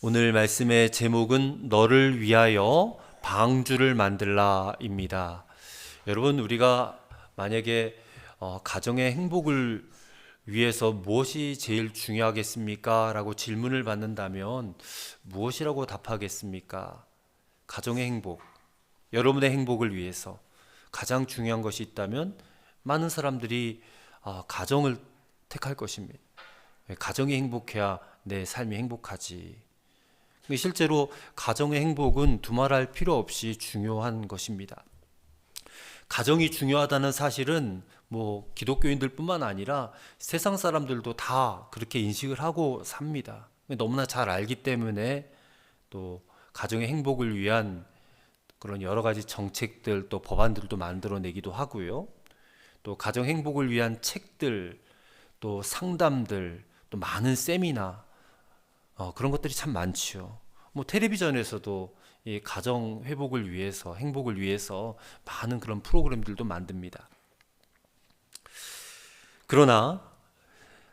오늘 말씀의 제목은 너를 위하여 방주를 만들라입니다. 여러분, 우리가 만약에 가정의 행복을 위해서 무엇이 제일 중요하겠습니까? 라고 질문을 받는다면 무엇이라고 답하겠습니까? 가정의 행복, 여러분의 행복을 위해서 가장 중요한 것이 있다면 많은 사람들이 가정을 택할 것입니다. 가정이 행복해야 내 삶이 행복하지. 실제로 가정의 행복은 두말할 필요 없이 중요한 것입니다. 가정이 중요하다는 사실은 기독교인들뿐만 아니라 세상 사람들도 다 그렇게 인식을 하고 삽니다. 너무나 잘 알기 때문에 또 가정의 행복을 위한 그런 여러 가지 정책들 또 법안들도 만들어내기도 하고요. 또 가정 행복을 위한 책들 또 상담들 또 많은 세미나 그런 것들이 참 많지요. 텔레비전에서도 이 가정 회복을 위해서 행복을 위해서 많은 그런 프로그램들도 만듭니다. 그러나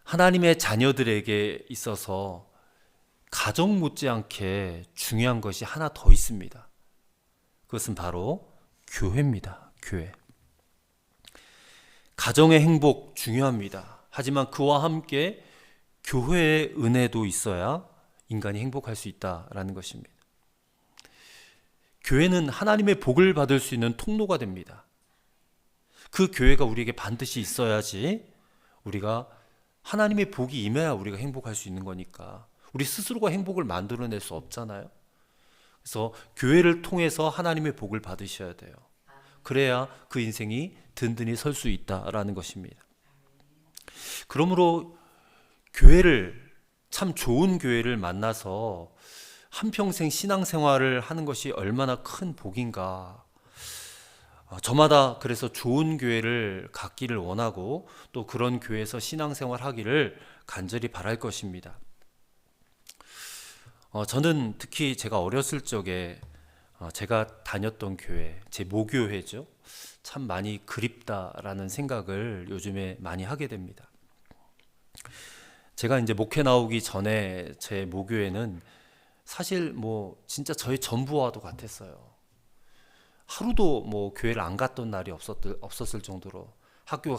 하나님의 자녀들에게 있어서 가정 못지않게 중요한 것이 하나 더 있습니다. 그것은 바로 교회입니다. 교회. 가정의 행복 중요합니다. 하지만 그와 함께 교회의 은혜도 있어야 인간이 행복할 수 있다라는 것입니다. 교회는 하나님의 복을 받을 수 있는 통로가 됩니다. 그 교회가 우리에게 반드시 있어야지 우리가 하나님의 복이 임해야 우리가 행복할 수 있는 거니까 우리 스스로가 행복을 만들어낼 수 없잖아요. 그래서 교회를 통해서 하나님의 복을 받으셔야 돼요. 그래야 그 인생이 든든히 설 수 있다라는 것입니다. 그러므로 참 좋은 교회를 만나서 한평생 신앙생활을 하는 것이 얼마나 큰 복인가. 저마다 그래서 좋은 교회를 갖기를 원하고 또 그런 교회에서 신앙생활 하기를 간절히 바랄 것입니다. 저는 특히 제가 어렸을 적에 제가 다녔던 교회, 제 모교회죠. 참 많이 그립다라는 생각을 요즘에 많이 하게 됩니다. 제가 이제 목회 나오기 전에 제 모교회는 사실 진짜 저의 전부와도 같았어요. 하루도 교회를 안 갔던 날이 없었을 정도로 학교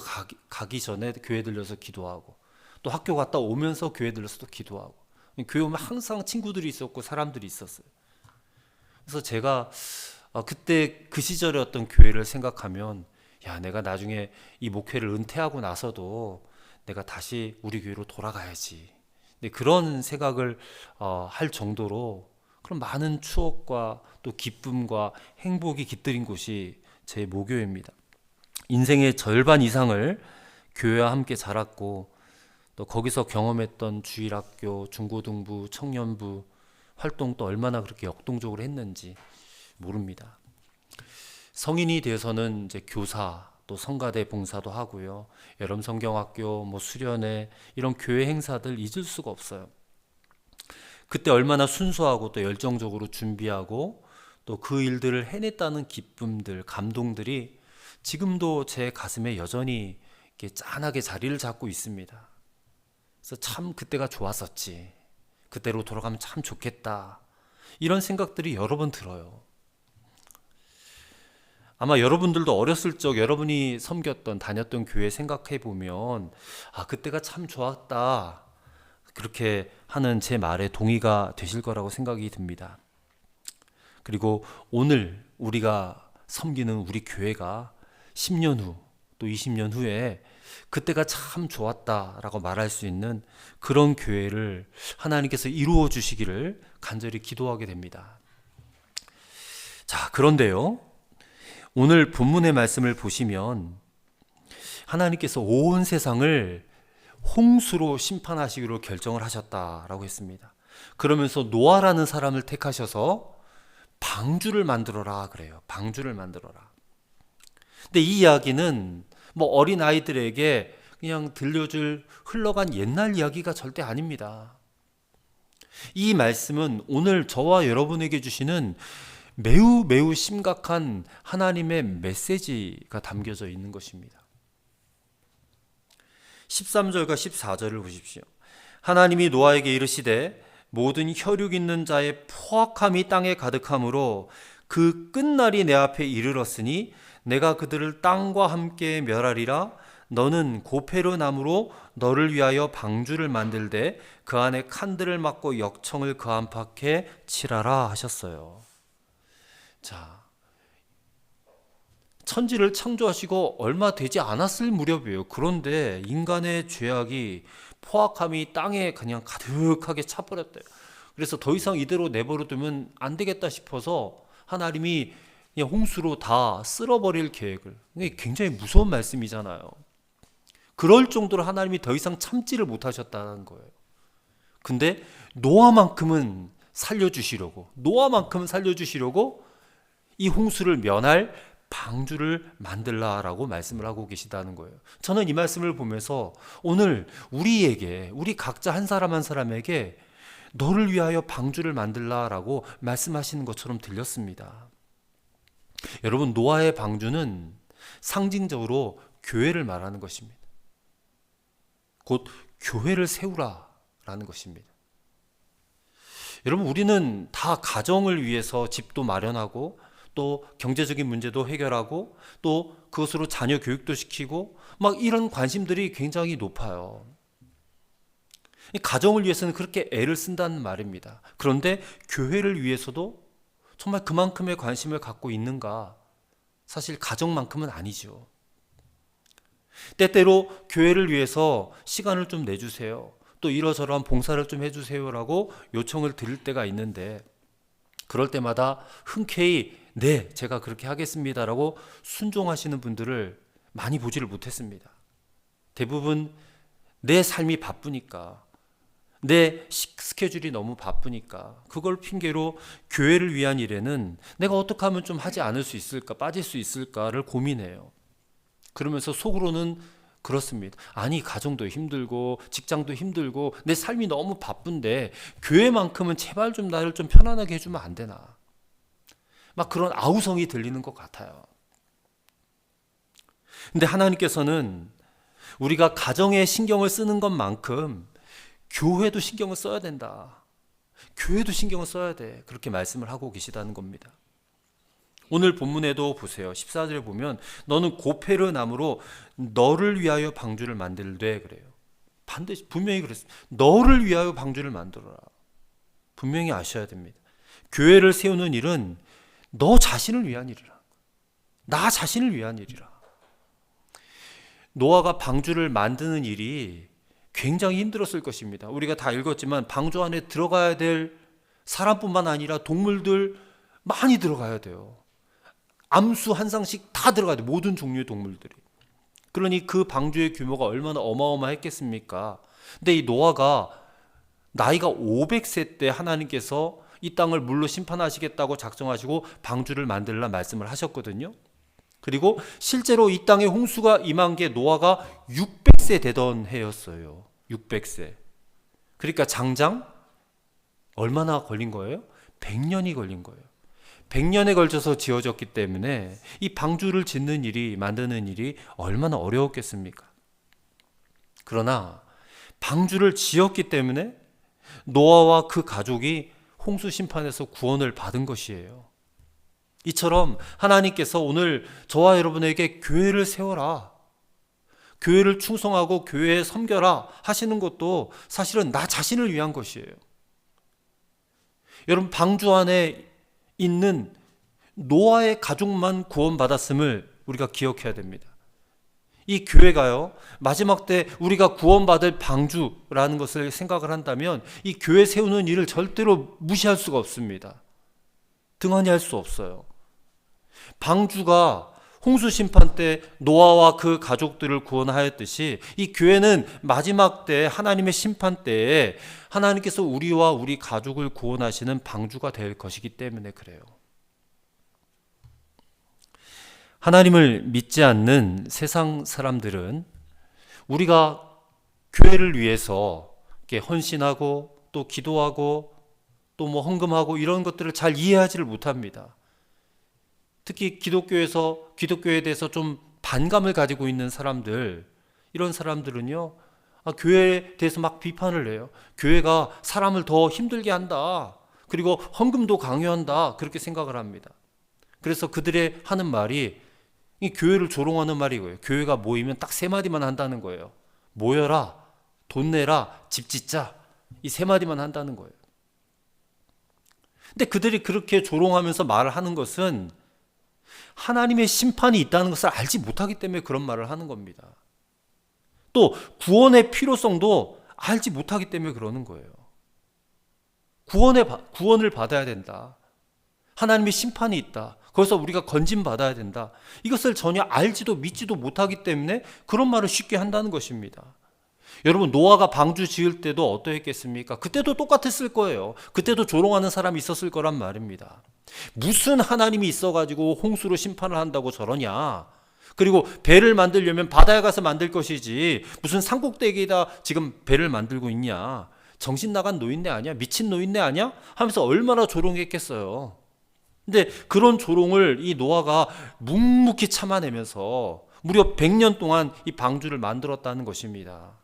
가기 전에 교회 들려서 기도하고 또 학교 갔다 오면서 교회 들려서 또 기도하고 교회 오면 항상 친구들이 있었고 사람들이 있었어요. 그래서 제가 그때 그 시절의 어떤 교회를 생각하면 내가 나중에 이 목회를 은퇴하고 나서도 내가 다시 우리 교회로 돌아가야지. 그런 생각을 할 정도로 그런 많은 추억과 또 기쁨과 행복이 깃들인 곳이 제 모교회입니다. 인생의 절반 이상을 교회와 함께 자랐고 또 거기서 경험했던 주일학교, 중고등부, 청년부 활동도 얼마나 그렇게 역동적으로 했는지 모릅니다. 성인이 돼서는 이제 교사 또 성가대 봉사도 하고요. 여름 성경학교, 수련회 이런 교회 행사들 잊을 수가 없어요. 그때 얼마나 순수하고 또 열정적으로 준비하고 또 그 일들을 해냈다는 기쁨들, 감동들이 지금도 제 가슴에 여전히 이렇게 짠하게 자리를 잡고 있습니다. 그래서 참 그때가 좋았었지. 그때로 돌아가면 참 좋겠다. 이런 생각들이 여러 번 들어요. 아마 여러분들도 어렸을 적 여러분이 섬겼던 다녔던 교회 생각해 보면 그때가 참 좋았다 그렇게 하는 제 말에 동의가 되실 거라고 생각이 듭니다. 그리고 오늘 우리가 섬기는 우리 교회가 10년 후 또 20년 후에 그때가 참 좋았다라고 말할 수 있는 그런 교회를 하나님께서 이루어 주시기를 간절히 기도하게 됩니다. 자, 그런데요. 오늘 본문의 말씀을 보시면 하나님께서 온 세상을 홍수로 심판하시기로 결정을 하셨다라고 했습니다. 그러면서 노아라는 사람을 택하셔서 방주를 만들어라 그래요. 방주를 만들어라. 근데 이 이야기는 어린 아이들에게 그냥 들려줄 흘러간 옛날 이야기가 절대 아닙니다. 이 말씀은 오늘 저와 여러분에게 주시는 매우 매우 심각한 하나님의 메시지가 담겨져 있는 것입니다. 13절과 14절을 보십시오. 하나님이 노아에게 이르시되 모든 혈육 있는 자의 포악함이 땅에 가득함으로 그 끝날이 내 앞에 이르렀으니 내가 그들을 땅과 함께 멸하리라. 너는 고페르 나무로 너를 위하여 방주를 만들되 그 안에 칸들을 막고 역청을 그 안팎에 칠하라 하셨어요. 자, 천지를 창조하시고 얼마 되지 않았을 무렵이에요. 그런데 인간의 죄악이, 포악함이 땅에 그냥 가득하게 차버렸대요. 그래서 더 이상 이대로 내버려두면 안 되겠다 싶어서 하나님이 그냥 홍수로 다 쓸어버릴 계획을. 이게 굉장히 무서운 말씀이잖아요. 그럴 정도로 하나님이 더 이상 참지를 못하셨다는 거예요. 근데 노아만큼은 살려주시려고 이 홍수를 면할 방주를 만들라라고 말씀을 하고 계시다는 거예요. 저는 이 말씀을 보면서 오늘 우리 각자 한 사람 한 사람에게 너를 위하여 방주를 만들라라고 말씀하시는 것처럼 들렸습니다. 여러분, 노아의 방주는 상징적으로 교회를 말하는 것입니다. 곧 교회를 세우라라는 것입니다. 여러분, 우리는 다 가정을 위해서 집도 마련하고 또 경제적인 문제도 해결하고 또 그것으로 자녀 교육도 시키고 막 이런 관심들이 굉장히 높아요. 가정을 위해서는 그렇게 애를 쓴다는 말입니다. 그런데 교회를 위해서도 정말 그만큼의 관심을 갖고 있는가? 사실 가정만큼은 아니죠. 때때로 교회를 위해서 시간을 좀 내주세요. 또 이러저러한 봉사를 좀 해주세요라고 요청을 드릴 때가 있는데 그럴 때마다 흔쾌히 네, 제가 그렇게 하겠습니다라고 순종하시는 분들을 많이 보지를 못했습니다. 대부분 내 삶이 바쁘니까, 내 스케줄이 너무 바쁘니까 그걸 핑계로 교회를 위한 일에는 내가 어떻게 하면 좀 하지 않을 수 있을까, 빠질 수 있을까를 고민해요. 그러면서 속으로는 그렇습니다. 아니, 가정도 힘들고 직장도 힘들고 내 삶이 너무 바쁜데 교회만큼은 제발 좀 나를 좀 편안하게 해주면 안 되나. 막 그런 아우성이 들리는 것 같아요. 근데 하나님께서는 우리가 가정에 신경을 쓰는 것만큼 교회도 신경을 써야 된다. 교회도 신경을 써야 돼. 그렇게 말씀을 하고 계시다는 겁니다. 오늘 본문에도 보세요. 14절에 보면 너는 고페르 나무로 너를 위하여 방주를 만들되 그래요. 반드시 분명히 그랬어요. 너를 위하여 방주를 만들어라. 분명히 아셔야 됩니다. 교회를 세우는 일은 너 자신을 위한 일이라. 나 자신을 위한 일이라. 노아가 방주를 만드는 일이 굉장히 힘들었을 것입니다. 우리가 다 읽었지만 방주 안에 들어가야 될 사람뿐만 아니라 동물들 많이 들어가야 돼요. 암수 한 쌍씩 다 들어가야 돼요. 모든 종류의 동물들이. 그러니 그 방주의 규모가 얼마나 어마어마했겠습니까? 근데 이 노아가 나이가 500세 때 하나님께서 이 땅을 물로 심판하시겠다고 작정하시고 방주를 만들라 말씀을 하셨거든요. 그리고 실제로 이 땅에 홍수가 임한 게 노아가 600세 되던 해였어요. 600세. 그러니까 장장 얼마나 걸린 거예요? 100년이 걸린 거예요. 100년에 걸쳐서 지어졌기 때문에 이 방주를 짓는 일이, 만드는 일이 얼마나 어려웠겠습니까? 그러나 방주를 지었기 때문에 노아와 그 가족이 홍수 심판에서 구원을 받은 것이에요. 이처럼 하나님께서 오늘 저와 여러분에게 교회를 세워라, 교회를 충성하고 교회에 섬겨라 하시는 것도 사실은 나 자신을 위한 것이에요. 여러분, 방주 안에 있는 노아의 가족만 구원받았음을 우리가 기억해야 됩니다. 이 교회가요, 마지막 때 우리가 구원받을 방주라는 것을 생각을 한다면 이 교회 세우는 일을 절대로 무시할 수가 없습니다. 등한히 할 수 없어요. 방주가 홍수 심판 때 노아와 그 가족들을 구원하였듯이 이 교회는 마지막 때 하나님의 심판 때에 하나님께서 우리와 우리 가족을 구원하시는 방주가 될 것이기 때문에 그래요. 하나님을 믿지 않는 세상 사람들은 우리가 교회를 위해서 이렇게 헌신하고 또 기도하고 또 뭐 헌금하고 이런 것들을 잘 이해하지를 못합니다. 특히 기독교에 대해서 좀 반감을 가지고 있는 사람들, 이런 사람들은요, 교회에 대해서 막 비판을 해요. 교회가 사람을 더 힘들게 한다. 그리고 헌금도 강요한다. 그렇게 생각을 합니다. 그래서 그들의 하는 말이 이 교회를 조롱하는 말이고요. 교회가 모이면 딱 세 마디만 한다는 거예요. 모여라, 돈 내라, 집 짓자. 이 세 마디만 한다는 거예요. 근데 그들이 그렇게 조롱하면서 말을 하는 것은 하나님의 심판이 있다는 것을 알지 못하기 때문에 그런 말을 하는 겁니다. 또 구원의 필요성도 알지 못하기 때문에 그러는 거예요. 구원을 받아야 된다. 하나님의 심판이 있다. 거기서 우리가 건짐받아야 된다. 이것을 전혀 알지도 믿지도 못하기 때문에 그런 말을 쉽게 한다는 것입니다. 여러분, 노아가 방주 지을 때도 어떠했겠습니까? 그때도 똑같았을 거예요. 그때도 조롱하는 사람이 있었을 거란 말입니다. 무슨 하나님이 있어가지고 홍수로 심판을 한다고 저러냐? 그리고 배를 만들려면 바다에 가서 만들 것이지 무슨 산꼭대기에다 지금 배를 만들고 있냐? 정신 나간 노인네 아니야? 미친 노인네 아니야? 하면서 얼마나 조롱했겠어요. 근데 그런 조롱을 이 노아가 묵묵히 참아내면서 무려 100년 동안 이 방주를 만들었다는 것입니다.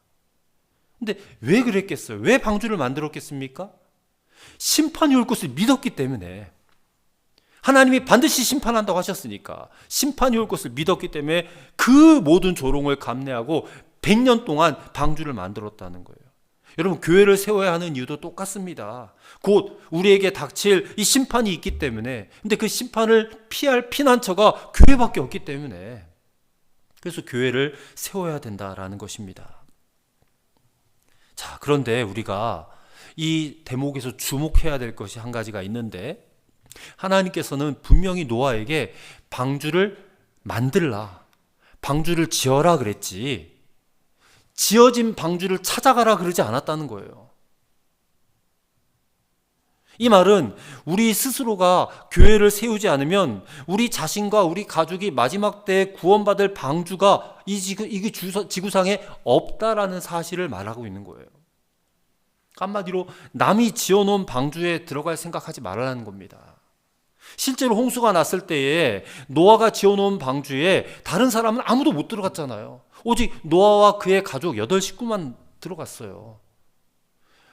근데 왜 그랬겠어요? 왜 방주를 만들었겠습니까? 심판이 올 것을 믿었기 때문에. 하나님이 반드시 심판한다고 하셨으니까 심판이 올 것을 믿었기 때문에 그 모든 조롱을 감내하고 100년 동안 방주를 만들었다는 거예요. 여러분, 교회를 세워야 하는 이유도 똑같습니다. 곧 우리에게 닥칠 이 심판이 있기 때문에. 근데 그 심판을 피할 피난처가 교회밖에 없기 때문에. 그래서 교회를 세워야 된다라는 것입니다. 자, 그런데 우리가 이 대목에서 주목해야 될 것이 한 가지가 있는데, 하나님께서는 분명히 노아에게 방주를 만들라, 방주를 지어라 그랬지, 지어진 방주를 찾아가라 그러지 않았다는 거예요. 이 말은 우리 스스로가 교회를 세우지 않으면 우리 자신과 우리 가족이 마지막 때에 구원받을 방주가 이 지구상에 없다라는 사실을 말하고 있는 거예요. 한마디로 남이 지어놓은 방주에 들어갈 생각하지 말라는 겁니다. 실제로 홍수가 났을 때에 노아가 지어놓은 방주에 다른 사람은 아무도 못 들어갔잖아요. 오직 노아와 그의 가족 8식구만 들어갔어요.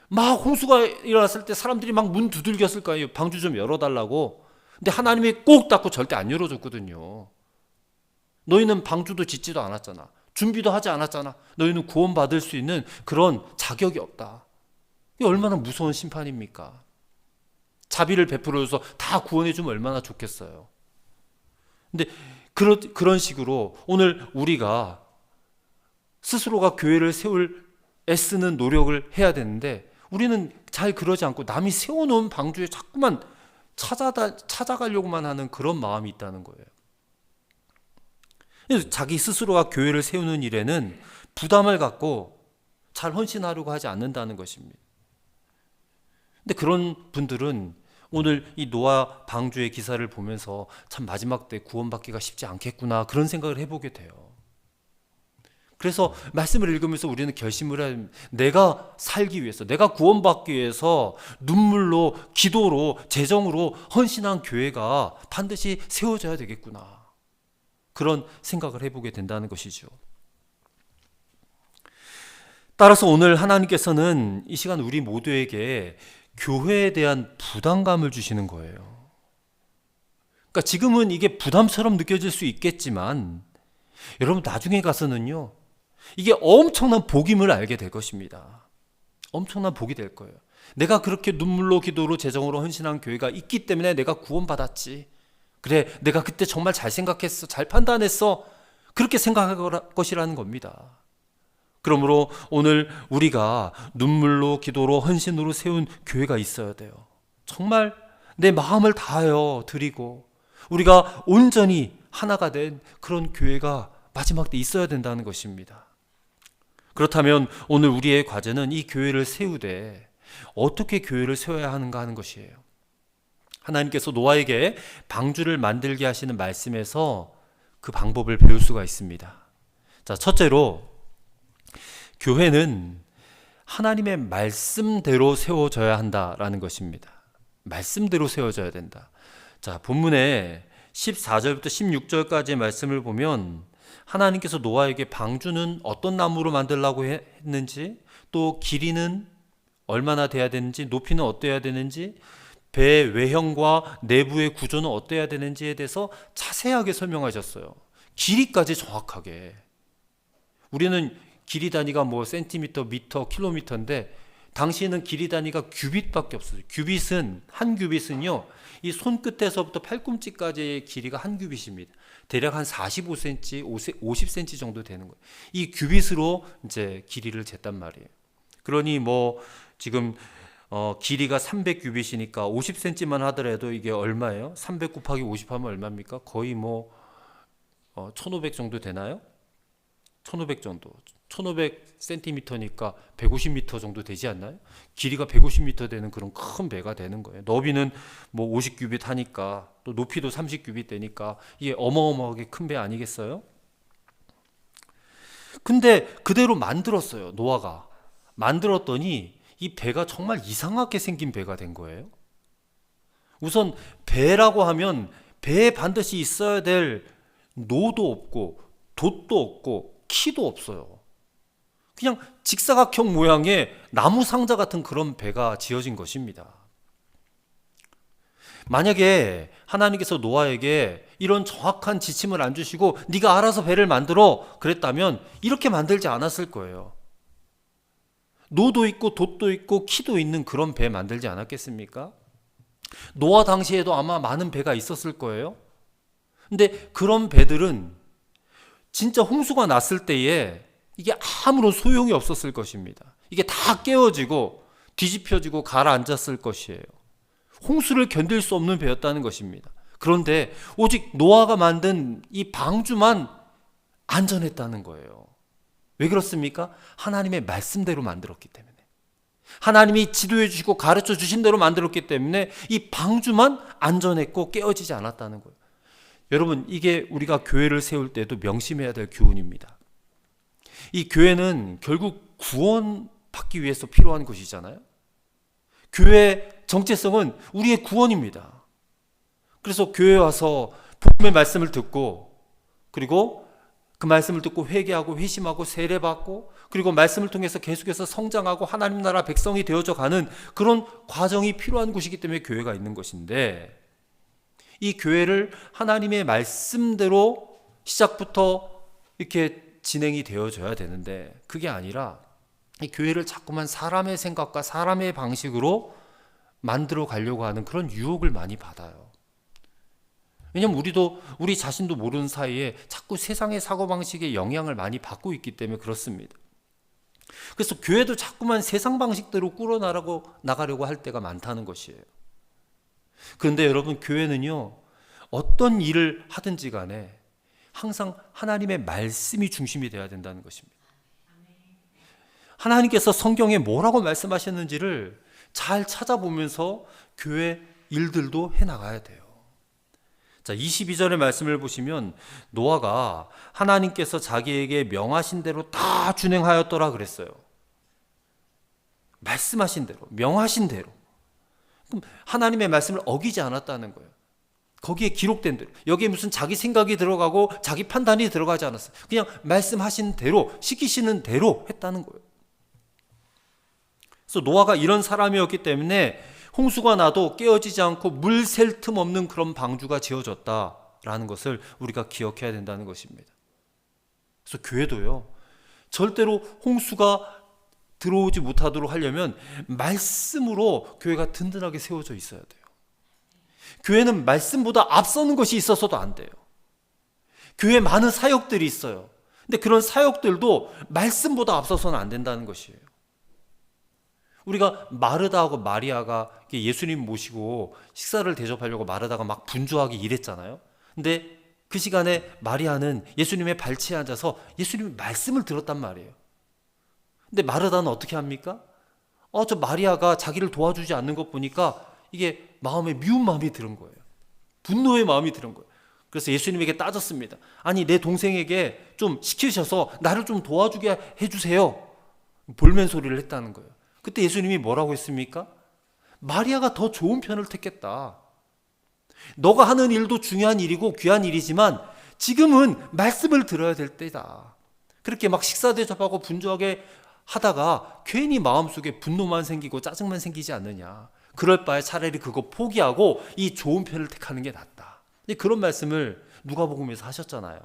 막 홍수가 일어났을 때 사람들이 막 문 두들겼을 거예요. 방주 좀 열어달라고. 근데 하나님이 꼭 닫고 절대 안 열어줬거든요. 너희는 방주도 짓지도 않았잖아. 준비도 하지 않았잖아. 너희는 구원받을 수 있는 그런 자격이 없다. 이게 얼마나 무서운 심판입니까? 자비를 베풀어줘서 다 구원해주면 얼마나 좋겠어요. 근데 그런 식으로 오늘 우리가 스스로가 교회를 세울 애쓰는 노력을 해야 되는데, 우리는 잘 그러지 않고 남이 세워놓은 방주에 자꾸만 찾아가려고만 하는 그런 마음이 있다는 거예요. 그래서 자기 스스로가 교회를 세우는 일에는 부담을 갖고 잘 헌신하려고 하지 않는다는 것입니다. 근데 그런 분들은 오늘 이 노아 방주의 기사를 보면서 참 마지막 때 구원받기가 쉽지 않겠구나, 그런 생각을 해보게 돼요. 그래서 말씀을 읽으면서 우리는 결심을 해야 됩니다. 내가 살기 위해서, 내가 구원받기 위해서 눈물로, 기도로, 재정으로 헌신한 교회가 반드시 세워져야 되겠구나, 그런 생각을 해보게 된다는 것이죠. 따라서 오늘 하나님께서는 이 시간 우리 모두에게 교회에 대한 부담감을 주시는 거예요. 그러니까 지금은 이게 부담처럼 느껴질 수 있겠지만 여러분, 나중에 가서는요, 이게 엄청난 복임을 알게 될 것입니다. 엄청난 복이 될 거예요. 내가 그렇게 눈물로, 기도로, 재정으로 헌신한 교회가 있기 때문에 내가 구원받았지. 그래, 내가 그때 정말 잘 생각했어, 잘 판단했어, 그렇게 생각할 것이라는 겁니다. 그러므로 오늘 우리가 눈물로, 기도로, 헌신으로 세운 교회가 있어야 돼요. 정말 내 마음을 다하여 드리고 우리가 온전히 하나가 된 그런 교회가 마지막 때 있어야 된다는 것입니다. 그렇다면 오늘 우리의 과제는 이 교회를 세우되 어떻게 교회를 세워야 하는가 하는 것이에요. 하나님께서 노아에게 방주를 만들게 하시는 말씀에서 그 방법을 배울 수가 있습니다. 자, 첫째로, 교회는 하나님의 말씀대로 세워져야 한다라는 것입니다. 말씀대로 세워져야 된다. 자, 본문에 14절부터 16절까지의 말씀을 보면 하나님께서 노아에게 방주는 어떤 나무로 만들라고 했는지, 또 길이는 얼마나 돼야 되는지, 높이는 어때야 되는지, 배 외형과 내부의 구조는 어때야 되는지에 대해서 자세하게 설명하셨어요. 길이까지 정확하게. 우리는 길이 단위가 뭐 센티미터, 미터, 킬로미터인데 당시에는 길이 단위가 규빗밖에 없어요. 규빗은, 한 규빗은요, 이 손끝에서부터 팔꿈치까지의 길이가 한 규빗입니다. 대략 한 45cm, 50cm 정도 되는 거예요. 이 규빗으로 이제 길이를 쟀단 말이에요. 그러니 뭐 지금 길이가 300규빗이니까 50cm만 하더라도 이게 얼마예요? 300 곱하기 50 하면 얼마입니까? 거의 뭐 1500 정도 되나요? 1500 정도. 1500cm니까 150m 정도 되지 않나요? 길이가 150m 되는 그런 큰 배가 되는 거예요. 너비는 뭐 50규빗 하니까, 또 높이도 30규빗 되니까 이게 어마어마하게 큰 배 아니겠어요? 근데 그대로 만들었어요. 노아가 만들었더니 이 배가 정말 이상하게 생긴 배가 된 거예요. 우선 배라고 하면 배에 반드시 있어야 될 노도 없고 돛도 없고 키도 없어요. 그냥 직사각형 모양의 나무 상자 같은 그런 배가 지어진 것입니다. 만약에 하나님께서 노아에게 이런 정확한 지침을 안 주시고 네가 알아서 배를 만들어 그랬다면 이렇게 만들지 않았을 거예요. 노도 있고 돛도 있고 키도 있는 그런 배 만들지 않았겠습니까? 노아 당시에도 아마 많은 배가 있었을 거예요. 근데 그런 배들은 진짜 홍수가 났을 때에 이게 아무런 소용이 없었을 것입니다. 이게 다 깨어지고 뒤집혀지고 가라앉았을 것이에요. 홍수를 견딜 수 없는 배였다는 것입니다. 그런데 오직 노아가 만든 이 방주만 안전했다는 거예요. 왜 그렇습니까? 하나님의 말씀대로 만들었기 때문에. 하나님이 지도해 주시고 가르쳐 주신 대로 만들었기 때문에 이 방주만 안전했고 깨어지지 않았다는 거예요. 여러분, 이게 우리가 교회를 세울 때도 명심해야 될 교훈입니다. 이 교회는 결국 구원받기 위해서 필요한 곳이잖아요. 교회의 정체성은 우리의 구원입니다. 그래서 교회에 와서 복음의 말씀을 듣고, 그리고 그 말씀을 듣고 회개하고 회심하고 세례받고, 그리고 말씀을 통해서 계속해서 성장하고 하나님 나라 백성이 되어져 가는 그런 과정이 필요한 곳이기 때문에 교회가 있는 것인데, 이 교회를 하나님의 말씀대로 시작부터 이렇게 진행이 되어져야 되는데, 그게 아니라 이 교회를 자꾸만 사람의 생각과 사람의 방식으로 만들어 가려고 하는 그런 유혹을 많이 받아요. 왜냐면 우리 자신도 모르는 사이에 자꾸 세상의 사고방식에 영향을 많이 받고 있기 때문에 그렇습니다. 그래서 교회도 자꾸만 세상 방식대로 나가려고 할 때가 많다는 것이에요. 그런데 여러분, 교회는요, 어떤 일을 하든지 간에 항상 하나님의 말씀이 중심이 되어야 된다는 것입니다. 하나님께서 성경에 뭐라고 말씀하셨는지를 잘 찾아보면서 교회 일들도 해나가야 돼요. 자, 22절의 말씀을 보시면 노아가 하나님께서 자기에게 명하신 대로 다 준행하였더라 그랬어요. 말씀하신 대로, 명하신 대로. 그럼 하나님의 말씀을 어기지 않았다는 거예요. 거기에 기록된 대로. 여기에 무슨 자기 생각이 들어가고 자기 판단이 들어가지 않았어요. 그냥 말씀하신 대로, 시키시는 대로 했다는 거예요. 그래서 노아가 이런 사람이었기 때문에 홍수가 나도 깨어지지 않고 물 셀 틈 없는 그런 방주가 지어졌다라는 것을 우리가 기억해야 된다는 것입니다. 그래서 교회도요, 절대로 홍수가 들어오지 못하도록 하려면 말씀으로 교회가 든든하게 세워져 있어야 돼요. 교회는 말씀보다 앞서는 것이 있어서도 안 돼요. 교회에 많은 사역들이 있어요. 근데 그런 사역들도 말씀보다 앞서서는 안 된다는 것이에요. 우리가 마르다하고 마리아가 예수님 모시고 식사를 대접하려고 마르다가 막 분주하게 일했잖아요. 근데 그 시간에 마리아는 예수님의 발치에 앉아서 예수님의 말씀을 들었단 말이에요. 근데 마르다는 어떻게 합니까? 저 마리아가 자기를 도와주지 않는 것 보니까 이게 마음에 미운 마음이 드는 거예요. 분노의 마음이 드는 거예요. 그래서 예수님에게 따졌습니다. 아니, 내 동생에게 좀 시키셔서 나를 좀 도와주게 해주세요. 볼멘 소리를 했다는 거예요. 그때 예수님이 뭐라고 했습니까? 마리아가 더 좋은 편을 택했다. 너가 하는 일도 중요한 일이고 귀한 일이지만 지금은 말씀을 들어야 될 때다. 그렇게 막 식사 대접하고 분주하게 하다가 괜히 마음속에 분노만 생기고 짜증만 생기지 않느냐. 그럴 바에 차라리 그거 포기하고 이 좋은 편을 택하는 게 낫다. 그런 말씀을 누가복음에서 하셨잖아요.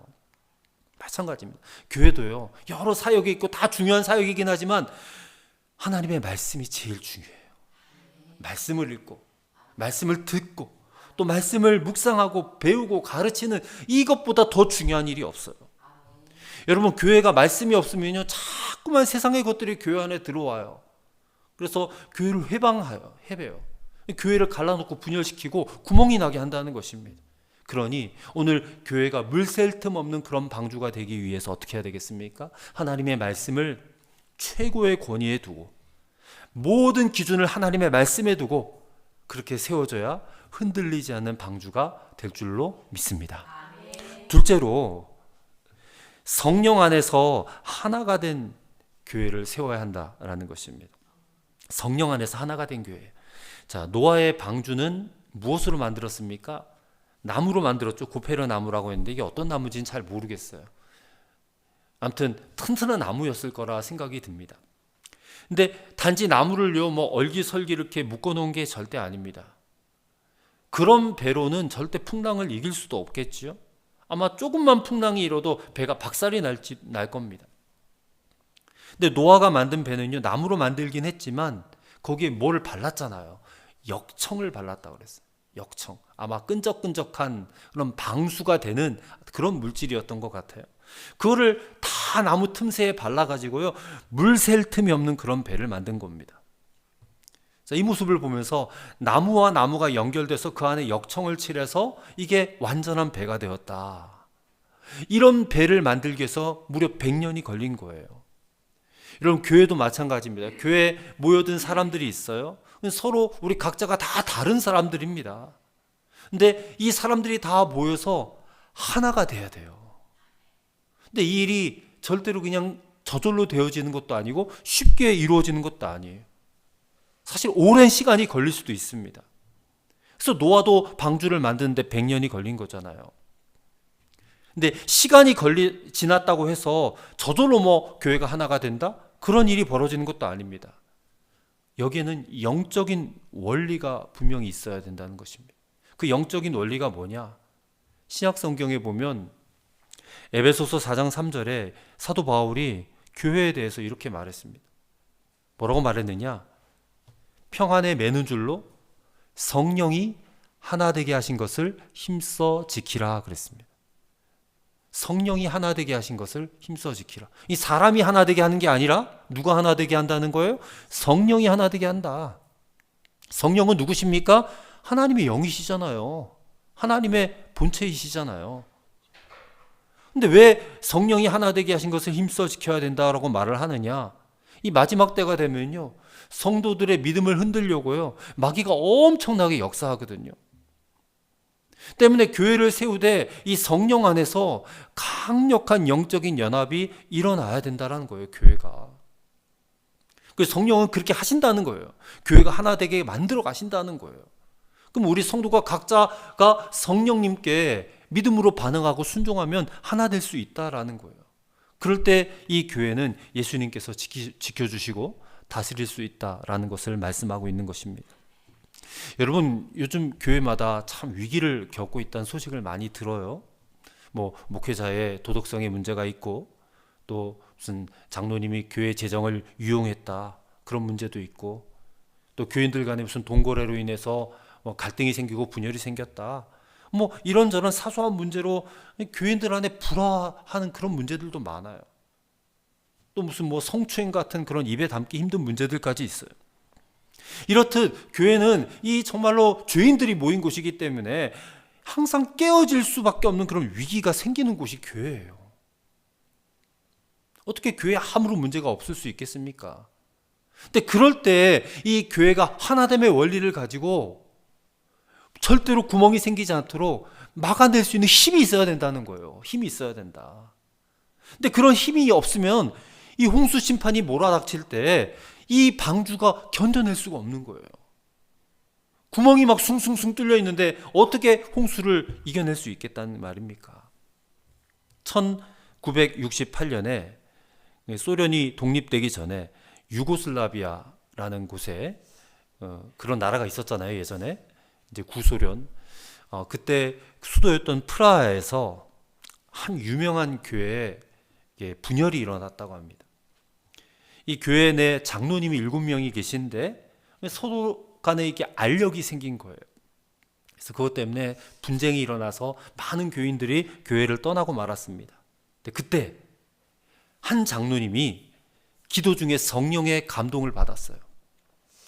마찬가지입니다. 교회도요, 여러 사역이 있고 다 중요한 사역이긴 하지만 하나님의 말씀이 제일 중요해요. 말씀을 읽고 말씀을 듣고 또 말씀을 묵상하고 배우고 가르치는 이것보다 더 중요한 일이 없어요. 여러분, 교회가 말씀이 없으면요, 자꾸만 세상의 것들이 교회 안에 들어와요. 그래서 교회를 해배요. 교회를 갈라놓고 분열시키고 구멍이 나게 한다는 것입니다. 그러니 오늘 교회가 물 샐 틈 없는 그런 방주가 되기 위해서 어떻게 해야 되겠습니까? 하나님의 말씀을 최고의 권위에 두고 모든 기준을 하나님의 말씀에 두고 그렇게 세워져야 흔들리지 않는 방주가 될 줄로 믿습니다. 둘째로, 성령 안에서 하나가 된 교회를 세워야 한다라는 것입니다. 성령 안에서 하나가 된 교회. 자, 노아의 방주는 무엇으로 만들었습니까? 나무로 만들었죠. 고페르 나무라고 했는데 이게 어떤 나무인지는 잘 모르겠어요. 아무튼 튼튼한 나무였을 거라 생각이 듭니다. 근데 단지 나무를요, 뭐 얼기설기 이렇게 묶어놓은 게 절대 아닙니다. 그런 배로는 절대 풍랑을 이길 수도 없겠지요. 아마 조금만 풍랑이 일어도 배가 박살이 날 겁니다. 근데 노아가 만든 배는요, 나무로 만들긴 했지만 거기에 뭘 발랐잖아요. 역청을 발랐다고 그랬어요. 역청. 아마 끈적끈적한 그런 방수가 되는 그런 물질이었던 것 같아요. 그거를 다 나무 틈새에 발라가지고요, 물 샐 틈이 없는 그런 배를 만든 겁니다. 자, 이 모습을 보면서 나무와 나무가 연결돼서 그 안에 역청을 칠해서 이게 완전한 배가 되었다. 이런 배를 만들기 위해서 무려 100년이 걸린 거예요. 여러분, 교회도 마찬가지입니다. 교회에 모여든 사람들이 있어요. 서로 우리 각자가 다 다른 사람들입니다. 근데 이 사람들이 다 모여서 하나가 돼야 돼요. 근데 이 일이 절대로 그냥 저절로 되어지는 것도 아니고 쉽게 이루어지는 것도 아니에요. 사실 오랜 시간이 걸릴 수도 있습니다. 그래서 노아도 방주를 만드는데 100년이 걸린 거잖아요. 근데 시간이 지났다고 해서 저절로 뭐 교회가 하나가 된다? 그런 일이 벌어지는 것도 아닙니다. 여기에는 영적인 원리가 분명히 있어야 된다는 것입니다. 그 영적인 원리가 뭐냐? 신약 성경에 보면 에베소서 4장 3절에 사도 바울이 교회에 대해서 이렇게 말했습니다. 뭐라고 말했느냐? 평안에 매는 줄로 성령이 하나 되게 하신 것을 힘써 지키라 그랬습니다. 성령이 하나 되게 하신 것을 힘써 지키라. 이 사람이 하나 되게 하는 게 아니라 누가 하나 되게 한다는 거예요? 성령이 하나 되게 한다. 성령은 누구십니까? 하나님의 영이시잖아요. 하나님의 본체이시잖아요. 근데 왜 성령이 하나 되게 하신 것을 힘써 지켜야 된다라고 말을 하느냐? 이 마지막 때가 되면요, 성도들의 믿음을 흔들려고요, 마귀가 엄청나게 역사하거든요. 때문에 교회를 세우되 이 성령 안에서 강력한 영적인 연합이 일어나야 된다는 거예요, 교회가. 그래서 성령은 그렇게 하신다는 거예요. 교회가 하나 되게 만들어 가신다는 거예요. 그럼 우리 성도가 각자가 성령님께 믿음으로 반응하고 순종하면 하나 될 수 있다라는 거예요. 그럴 때 이 교회는 예수님께서 지켜주시고 다스릴 수 있다라는 것을 말씀하고 있는 것입니다. 여러분, 요즘 교회마다 참 위기를 겪고 있다는 소식을 많이 들어요. 뭐 목회자의 도덕성에 문제가 있고 또 무슨 장로님이 교회 재정을 유용했다, 그런 문제도 있고, 또 교인들 간에 무슨 돈거래로 인해서 뭐 갈등이 생기고 분열이 생겼다, 뭐 이런저런 사소한 문제로 교인들 안에 불화하는 그런 문제들도 많아요. 또 무슨 뭐 성추행 같은 그런 입에 담기 힘든 문제들까지 있어요. 이렇듯 교회는 이 정말로 죄인들이 모인 곳이기 때문에 항상 깨어질 수밖에 없는 그런 위기가 생기는 곳이 교회예요. 어떻게 교회에 아무런 문제가 없을 수 있겠습니까? 근데 그럴 때 이 교회가 하나됨의 원리를 가지고 절대로 구멍이 생기지 않도록 막아낼 수 있는 힘이 있어야 된다는 거예요. 힘이 있어야 된다. 근데 그런 힘이 없으면 이 홍수 심판이 몰아닥칠 때 이 방주가 견뎌낼 수가 없는 거예요. 구멍이 막 숭숭숭 뚫려 있는데 어떻게 홍수를 이겨낼 수 있겠다는 말입니까? 1968년에 소련이 독립되기 전에 유고슬라비아라는 곳에 그런 나라가 있었잖아요. 예전에 이제 구소련. 그때 수도였던 프라하에서 한 유명한 교회에 분열이 일어났다고 합니다. 이 교회 내 장로님이 7명이 계신데 서로 간에 이게 알력이 생긴 거예요. 그래서 그것 때문에 분쟁이 일어나서 많은 교인들이 교회를 떠나고 말았습니다. 근데 그때 한 장로님이 기도 중에 성령의 감동을 받았어요.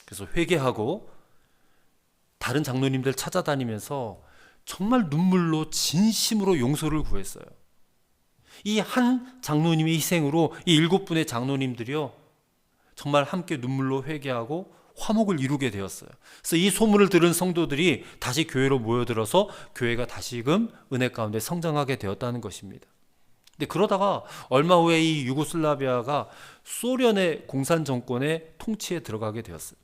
그래서 회개하고 다른 장로님들 찾아다니면서 정말 눈물로 진심으로 용서를 구했어요. 이 한 장로님의 희생으로 이 7분의 장로님들이요 정말 함께 눈물로 회개하고 화목을 이루게 되었어요. 그래서 이 소문을 들은 성도들이 다시 교회로 모여들어서 교회가 다시금 은혜 가운데 성장하게 되었다는 것입니다. 근데 그러다가 얼마 후에 이 유고슬라비아가 소련의 공산 정권의 통치에 들어가게 되었어요.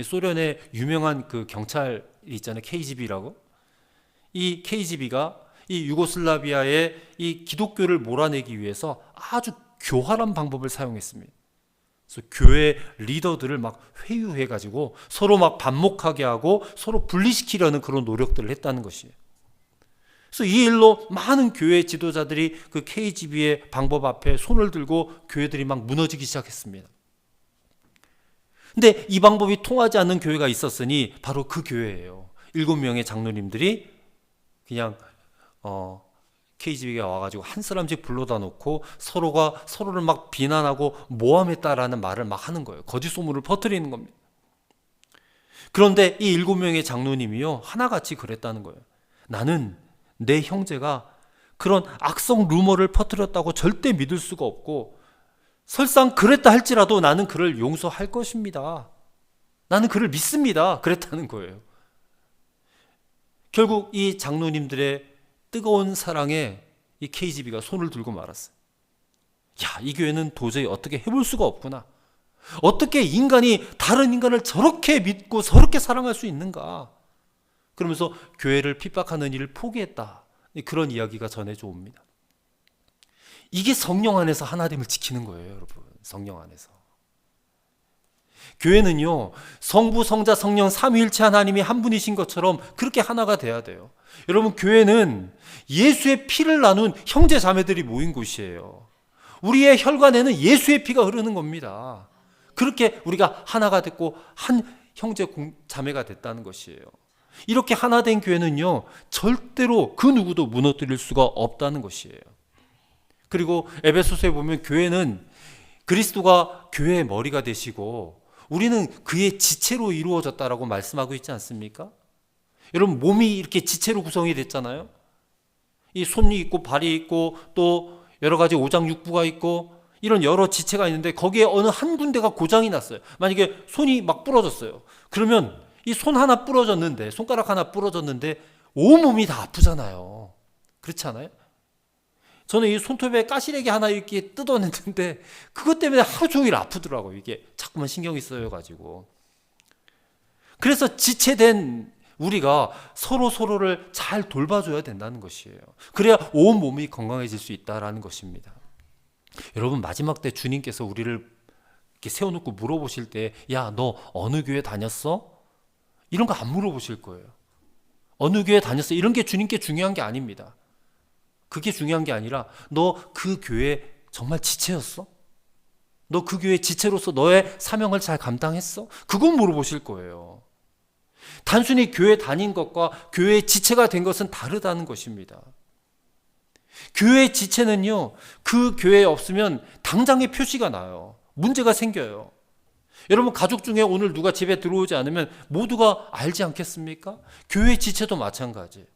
소련의 유명한 그 경찰이 있잖아요. KGB라고. 이 KGB가 이 유고슬라비아의 이 기독교를 몰아내기 위해서 아주 교활한 방법을 사용했습니다. 그래서 교회 리더들을 막 회유해 가지고 서로 막 반목하게 하고 서로 분리시키려는 그런 노력들을 했다는 것이에요. 그래서 이 일로 많은 교회 지도자들이 그 KGB의 방법 앞에 손을 들고 교회들이 막 무너지기 시작했습니다. 근데 이 방법이 통하지 않는 교회가 있었으니 바로 그 교회예요. 7명의 장로님들이 그냥 KGB가 와가지고 한 사람씩 불러다 놓고 서로가 서로를 막 비난하고 모함했다라는 말을 막 하는 거예요. 거짓 소문을 퍼뜨리는 겁니다. 그런데 이 7명의 장로님이요 하나같이 그랬다는 거예요. 나는 내 형제가 그런 악성 루머를 퍼뜨렸다고 절대 믿을 수가 없고 설상 그랬다 할지라도 나는 그를 용서할 것입니다. 나는 그를 믿습니다. 그랬다는 거예요. 결국 이 장로님들의 뜨거운 사랑에 이 KGB가 손을 들고 말았어요. 야, 이 교회는 도저히 어떻게 해볼 수가 없구나. 어떻게 인간이 다른 인간을 저렇게 믿고 저렇게 사랑할 수 있는가. 그러면서 교회를 핍박하는 일을 포기했다. 그런 이야기가 전해져 옵니다. 이게 성령 안에서 하나됨을 지키는 거예요, 여러분. 성령 안에서. 교회는요, 성부, 성자, 성령 삼위일체 하나님이 한 분이신 것처럼 그렇게 하나가 돼야 돼요. 여러분, 교회는 예수의 피를 나눈 형제 자매들이 모인 곳이에요. 우리의 혈관에는 예수의 피가 흐르는 겁니다. 그렇게 우리가 하나가 됐고 한 형제 자매가 됐다는 것이에요. 이렇게 하나 된 교회는요, 절대로 그 누구도 무너뜨릴 수가 없다는 것이에요. 그리고 에베소서에 보면 교회는 그리스도가 교회의 머리가 되시고 우리는 그의 지체로 이루어졌다라고 말씀하고 있지 않습니까? 여러분, 몸이 이렇게 지체로 구성이 됐잖아요. 이 손이 있고 발이 있고 또 여러 가지 오장육부가 있고 이런 여러 지체가 있는데 거기에 어느 한 군데가 고장이 났어요. 만약에 손이 막 부러졌어요. 그러면 이 손 하나 부러졌는데, 손가락 하나 부러졌는데 온몸이 다 아프잖아요. 그렇지 않아요? 저는 이 손톱에 가시래기 하나 이렇게 뜯어냈는데 그것 때문에 하루 종일 아프더라고요. 이게 자꾸만 신경이 쓰여가지고. 그래서 지체된 우리가 서로를 잘 돌봐줘야 된다는 것이에요. 그래야 온 몸이 건강해질 수 있다는 것입니다. 여러분, 마지막 때 주님께서 우리를 이렇게 세워놓고 물어보실 때, 야, 너 어느 교회 다녔어? 이런 거 안 물어보실 거예요. 어느 교회 다녔어? 이런 게 주님께 중요한 게 아닙니다. 그게 중요한 게 아니라 너 그 교회 정말 지체였어? 너 그 교회 지체로서 너의 사명을 잘 감당했어? 그건 물어보실 거예요. 단순히 교회 다닌 것과 교회의 지체가 된 것은 다르다는 것입니다. 교회의 지체는요, 그 교회에 없으면 당장의 표시가 나요. 문제가 생겨요. 여러분, 가족 중에 오늘 누가 집에 들어오지 않으면 모두가 알지 않겠습니까? 교회 지체도 마찬가지예요.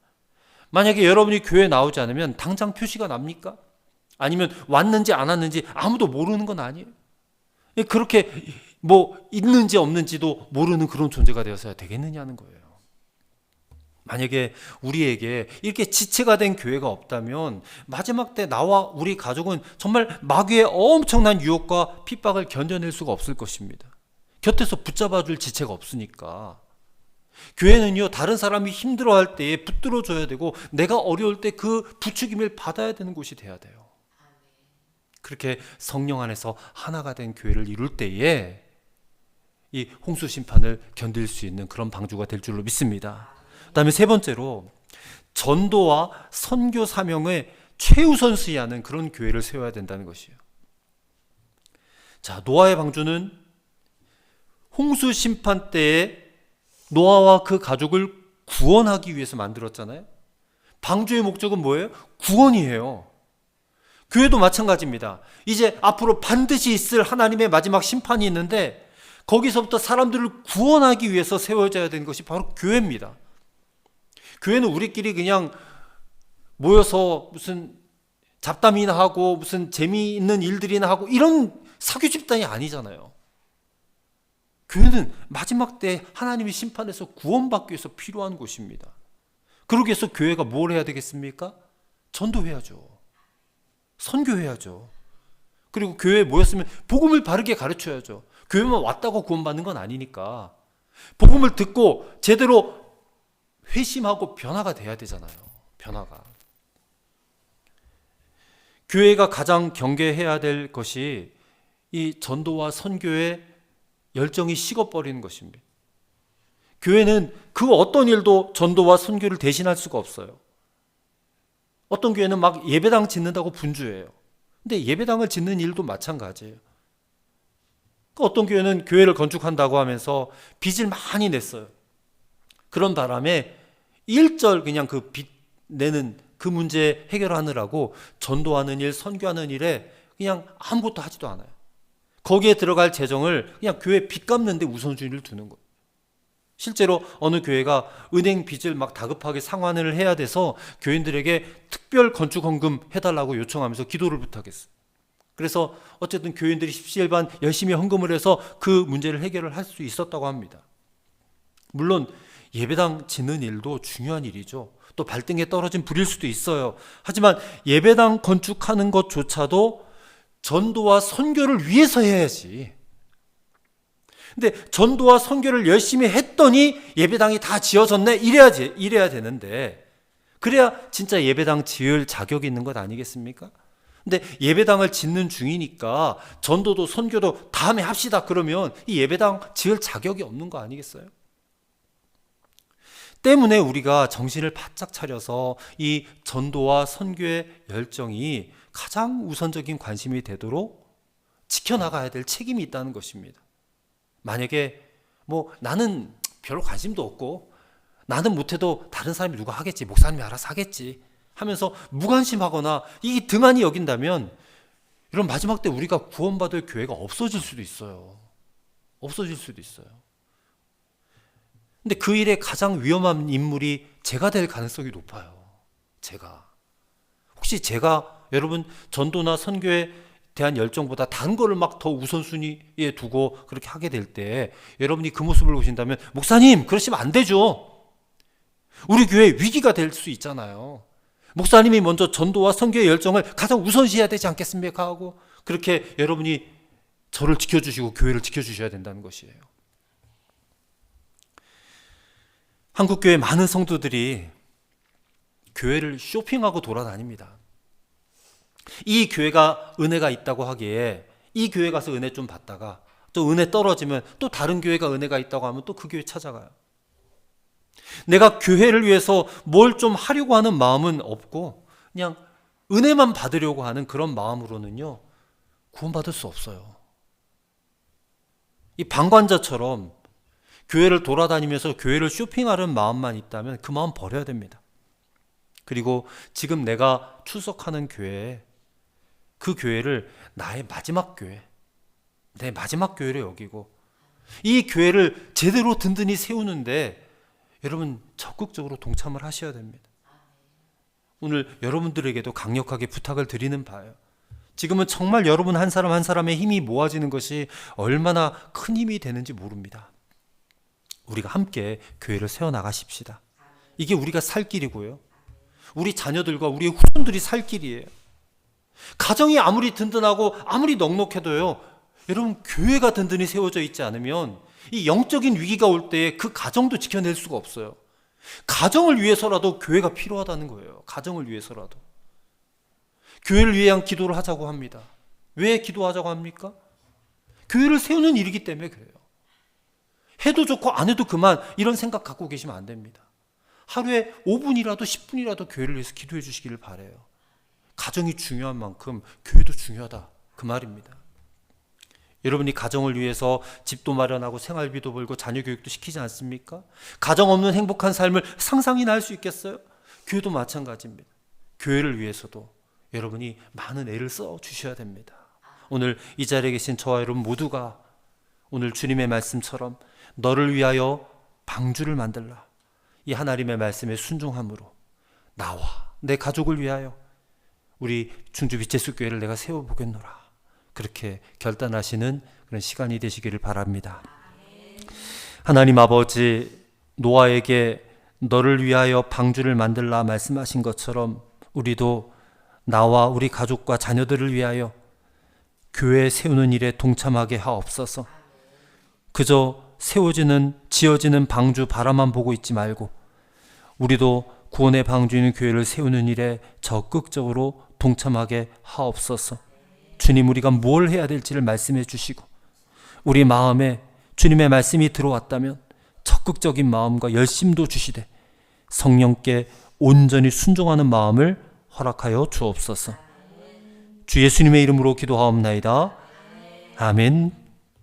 만약에 여러분이 교회에 나오지 않으면 당장 표시가 납니까? 아니면 왔는지 안 왔는지 아무도 모르는 건 아니에요. 그렇게 뭐 있는지 없는지도 모르는 그런 존재가 되어서야 되겠느냐는 거예요. 만약에 우리에게 이렇게 지체가 된 교회가 없다면 마지막 때 나와 우리 가족은 정말 마귀의 엄청난 유혹과 핍박을 견뎌낼 수가 없을 것입니다. 곁에서 붙잡아줄 지체가 없으니까. 교회는요, 다른 사람이 힘들어할 때에 붙들어줘야 되고 내가 어려울 때 그 부추김을 받아야 되는 곳이 돼야 돼요. 그렇게 성령 안에서 하나가 된 교회를 이룰 때에 이 홍수 심판을 견딜 수 있는 그런 방주가 될 줄로 믿습니다. 그다음에 세 번째로 전도와 선교 사명에 최우선시하는 그런 교회를 세워야 된다는 것이에요. 자, 노아의 방주는 홍수 심판 때에 노아와 그 가족을 구원하기 위해서 만들었잖아요. 방주의 목적은 뭐예요? 구원이에요. 교회도 마찬가지입니다. 이제 앞으로 반드시 있을 하나님의 마지막 심판이 있는데 거기서부터 사람들을 구원하기 위해서 세워져야 되는 것이 바로 교회입니다. 교회는 우리끼리 그냥 모여서 무슨 잡담이나 하고 무슨 재미있는 일들이나 하고 이런 사교 집단이 아니잖아요. 교회는 마지막 때 하나님의 심판에서 구원받기 위해서 필요한 곳입니다. 그러기 위해서 교회가 뭘 해야 되겠습니까? 전도해야죠. 선교해야죠. 그리고 교회에 모였으면 복음을 바르게 가르쳐야죠. 교회만 왔다고 구원받는 건 아니니까 복음을 듣고 제대로 회심하고 변화가 돼야 되잖아요. 변화가. 교회가 가장 경계해야 될 것이 이 전도와 선교의 열정이 식어버리는 것입니다. 교회는 그 어떤 일도 전도와 선교를 대신할 수가 없어요. 어떤 교회는 막 예배당 짓는다고 분주해요. 근데 예배당을 짓는 일도 마찬가지예요. 어떤 교회는 교회를 건축한다고 하면서 빚을 많이 냈어요. 그런 바람에 일절 그냥 그 빚 내는 그 문제 해결하느라고 전도하는 일, 선교하는 일에 그냥 아무것도 하지도 않아요. 거기에 들어갈 재정을 그냥 교회 빚 갚는 데 우선순위를 두는 거예요. 실제로 어느 교회가 은행 빚을 막 다급하게 상환을 해야 돼서 교인들에게 특별 건축 헌금 해달라고 요청하면서 기도를 부탁했어요. 그래서 어쨌든 교인들이 십시일반 열심히 헌금을 해서 그 문제를 해결을 할 수 있었다고 합니다. 물론 예배당 짓는 일도 중요한 일이죠. 또 발등에 떨어진 불일 수도 있어요. 하지만 예배당 건축하는 것조차도 전도와 선교를 위해서 해야지. 근데 전도와 선교를 열심히 했더니 예배당이 다 지어졌네 이래야 되는데 그래야 진짜 예배당 지을 자격이 있는 것 아니겠습니까? 근데 예배당을 짓는 중이니까 전도도 선교도 다음에 합시다 그러면 이 예배당 지을 자격이 없는 거 아니겠어요? 때문에 우리가 정신을 바짝 차려서 이 전도와 선교의 열정이 가장 우선적인 관심이 되도록 지켜나가야 될 책임이 있다는 것입니다. 만약에 나는 별로 관심도 없고 나는 못해도 다른 사람이 누가 하겠지, 목사님이 알아서 하겠지 하면서 무관심하거나 이 등한히 여긴다면 이런 마지막 때 우리가 구원받을 교회가 없어질 수도 있어요. 없어질 수도 있어요. 근데 그 일에 가장 위험한 인물이 제가 될 가능성이 높아요. 혹시 제가 여러분 전도나 선교에 대한 열정보다 다른 거를 막 더 우선순위에 두고 그렇게 하게 될 때 여러분이 그 모습을 보신다면 목사님 그러시면 안 되죠. 우리 교회 위기가 될 수 있잖아요. 목사님이 먼저 전도와 선교의 열정을 가장 우선시해야 되지 않겠습니까? 하고 그렇게 여러분이 저를 지켜주시고 교회를 지켜주셔야 된다는 것이에요. 한국교회 많은 성도들이 교회를 쇼핑하고 돌아다닙니다. 이 교회가 은혜가 있다고 하기에 이 교회 가서 은혜 좀 받다가 또 은혜 떨어지면 또 다른 교회가 은혜가 있다고 하면 또 그 교회 찾아가요. 내가 교회를 위해서 뭘 좀 하려고 하는 마음은 없고 그냥 은혜만 받으려고 하는 그런 마음으로는요 구원받을 수 없어요. 이 방관자처럼 교회를 돌아다니면서 교회를 쇼핑하는 마음만 있다면 그 마음 버려야 됩니다. 그리고 지금 내가 출석하는 교회에 그 교회를 나의 마지막 교회, 내 마지막 교회로 여기고 이 교회를 제대로 든든히 세우는데 여러분 적극적으로 동참을 하셔야 됩니다. 오늘 여러분들에게도 강력하게 부탁을 드리는 바예요. 지금은 정말 여러분 한 사람 한 사람의 힘이 모아지는 것이 얼마나 큰 힘이 되는지 모릅니다. 우리가 함께 교회를 세워나가십시다. 이게 우리가 살 길이고요. 우리 자녀들과 우리의 후손들이 살 길이에요. 가정이 아무리 든든하고 아무리 넉넉해도요, 여러분 교회가 든든히 세워져 있지 않으면 이 영적인 위기가 올 때 그 가정도 지켜낼 수가 없어요. 가정을 위해서라도 교회가 필요하다는 거예요. 가정을 위해서라도. 교회를 위한 기도를 하자고 합니다. 왜 기도하자고 합니까? 교회를 세우는 일이기 때문에 그래요. 해도 좋고 안 해도 그만, 이런 생각 갖고 계시면 안 됩니다. 하루에 5분이라도 10분이라도 교회를 위해서 기도해 주시기를 바라요. 가정이 중요한 만큼 교회도 중요하다, 그 말입니다. 여러분이 가정을 위해서 집도 마련하고 생활비도 벌고 자녀 교육도 시키지 않습니까? 가정 없는 행복한 삶을 상상이나 할 수 있겠어요? 교회도 마찬가지입니다. 교회를 위해서도 여러분이 많은 애를 써 주셔야 됩니다. 오늘 이 자리에 계신 저와 여러분 모두가 오늘 주님의 말씀처럼 너를 위하여 방주를 만들라, 이 하나님의 말씀에 순종함으로 나와 내 가족을 위하여 우리 충주 빛의 교회를 내가 세워보겠노라, 그렇게 결단하시는 그런 시간이 되시기를 바랍니다. 하나님 아버지, 노아에게 너를 위하여 방주를 만들라 말씀하신 것처럼 우리도 나와 우리 가족과 자녀들을 위하여 교회 세우는 일에 동참하게 하옵소서. 그저 세워지는 지어지는 방주 바라만 보고 있지 말고 우리도 구원의 방주인 교회를 세우는 일에 적극적으로 동참하게 하옵소서. 주님, 우리가 뭘 해야 될지를 말씀해 주시고 우리 마음에 주님의 말씀이 들어왔다면 적극적인 마음과 열심도 주시되 성령께 온전히 순종하는 마음을 허락하여 주옵소서. 주 예수님의 이름으로 기도하옵나이다. 아멘.